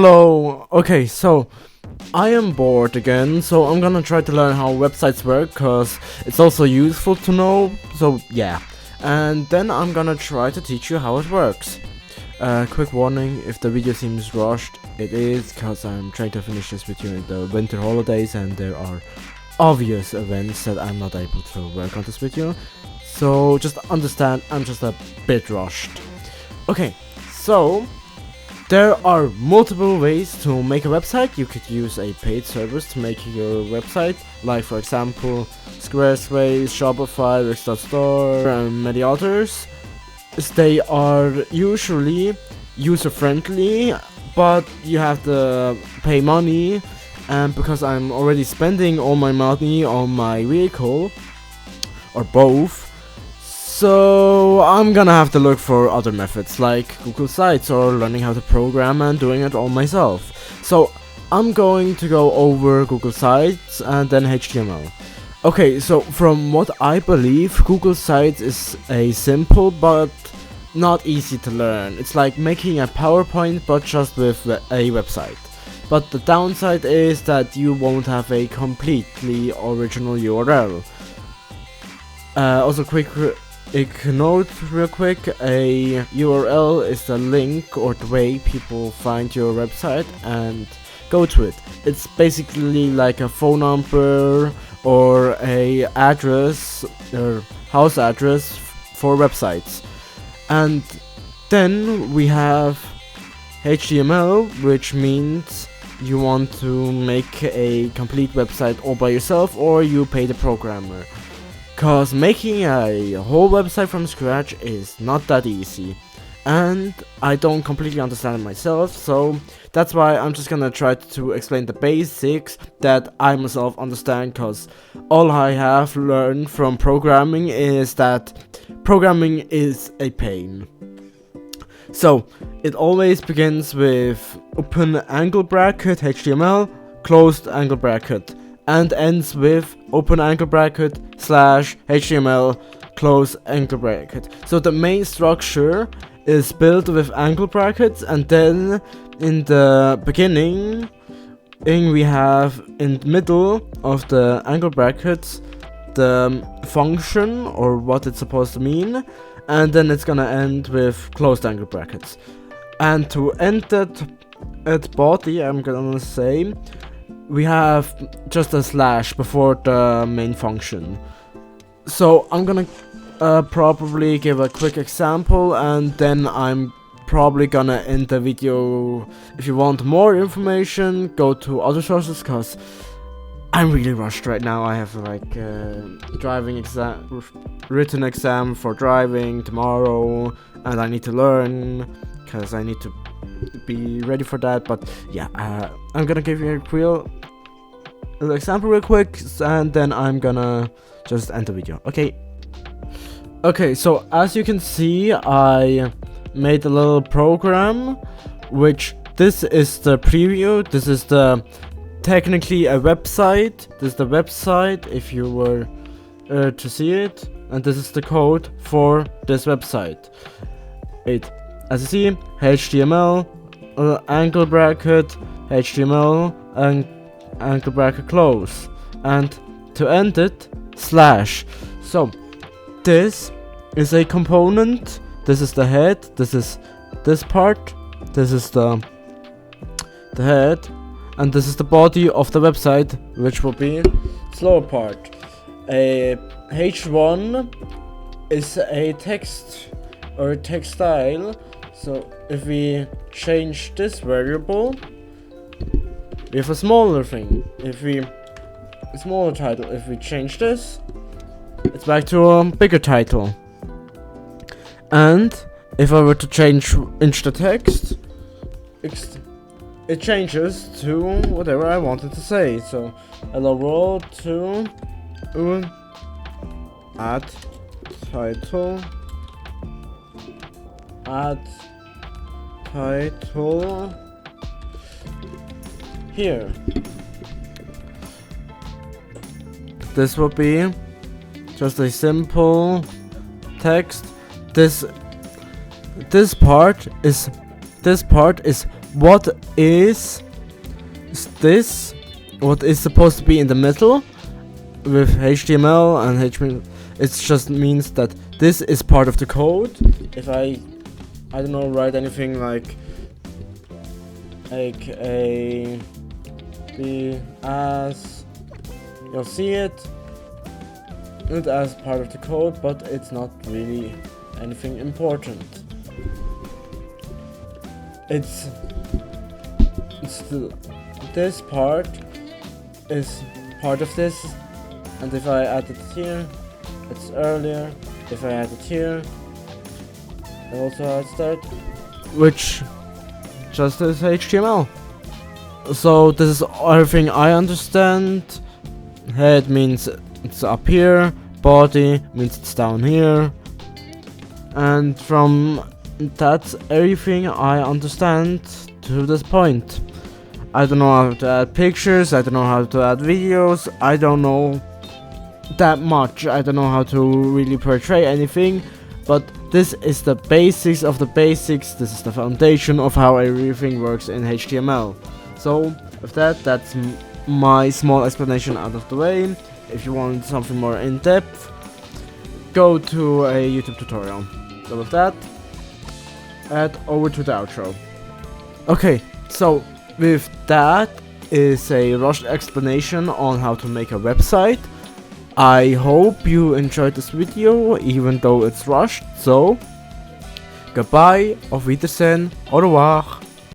Hello, okay, so I am bored again, so I'm gonna try to learn how websites work, cause it's also useful to know, so yeah. And then I'm gonna try to teach you how it works. Quick warning, if the video seems rushed, it is cause I'm trying to finish this video in the winter holidays and there are obvious events that I'm not able to work on this video. So just understand, I'm just a bit rushed. Okay, so there are multiple ways to make a website. You could use a paid service to make your website, like for example Squarespace, Shopify, Wix.store, and many others. They are usually user-friendly, but you have to pay money, and because I'm already spending all my money on my vehicle, or both, so I'm gonna have to look for other methods like Google Sites or learning how to program and doing it all myself. So I'm going to go over Google Sites and then HTML. Okay, so from what I believe, Google Sites is a simple but not easy to learn. It's like making a PowerPoint but just with a website. But the downside is that you won't have a completely original URL. Also quick note real quick, a URL is the link or the way people find your website and go to it. It's basically like a phone number or a address or house address for websites. And then we have HTML, which means you want to make a complete website all by yourself or you pay the programmer. Cause making a whole website from scratch is not that easy, and I don't completely understand it myself, so that's why I'm just gonna try to explain the basics that I myself understand, cause all I have learned from programming is that programming is a pain. So it always begins with open angle bracket HTML, closed angle bracket, and ends with open angle bracket / HTML close angle bracket. So the main structure is built with angle brackets, and then in the beginning we have in the middle of the angle brackets the function or what it's supposed to mean, and then it's gonna end with closed angle brackets. And to end that at body, I'm gonna say we have just a slash before the main function. So I'm gonna probably give a quick example, and then I'm probably gonna end the video. If you want more information, go to other sources, cause I'm really rushed right now. I have like driving exam, written exam for driving tomorrow, and I need to learn, cause I need to be ready for that. But yeah, I'm gonna give you a real example real quick, and then I'm gonna just end the video. Okay, so as you can see, I made a little program, which this is the preview. This is the technically a website. This is the website if you were to see it, and this is the code for this website. As you see, HTML angle bracket HTML and angle bracket close, and to end it slash. So this is a component. This is the head. This is this part. This is the head, and this is the body of the website, which will be slower part. A H1 is a text or text style. So if we change this variable, we have a smaller thing. A smaller title. If we change this, it's back to a bigger title. And if I were to change the text, it changes to whatever I wanted to say. So hello world to add title here. This will be just a simple text. This part is what is this? What is supposed to be in the middle with HTML and HTML? It just means that this is part of the code. If I don't know, write anything like a B as, you'll see it not as part of the code, but it's not really anything important. It's still, this part is part of this, and if I add it here, it's earlier. If I add it here, it also adds that, which just is HTML. So this is everything I understand. Head means it's up here, body means it's down here, and from that's everything I understand to this point. I don't know how to add pictures, I don't know how to add videos, I don't know that much, I don't know how to really portray anything, but this is the basics of the basics, this is the foundation of how everything works in HTML. So with that, that's my small explanation out of the way. If you want something more in depth, go to a YouTube tutorial. So with that, head over to the outro. Okay, so with that is a rushed explanation on how to make a website. I hope you enjoyed this video, even though it's rushed. So, goodbye, auf Wiedersehen, au revoir.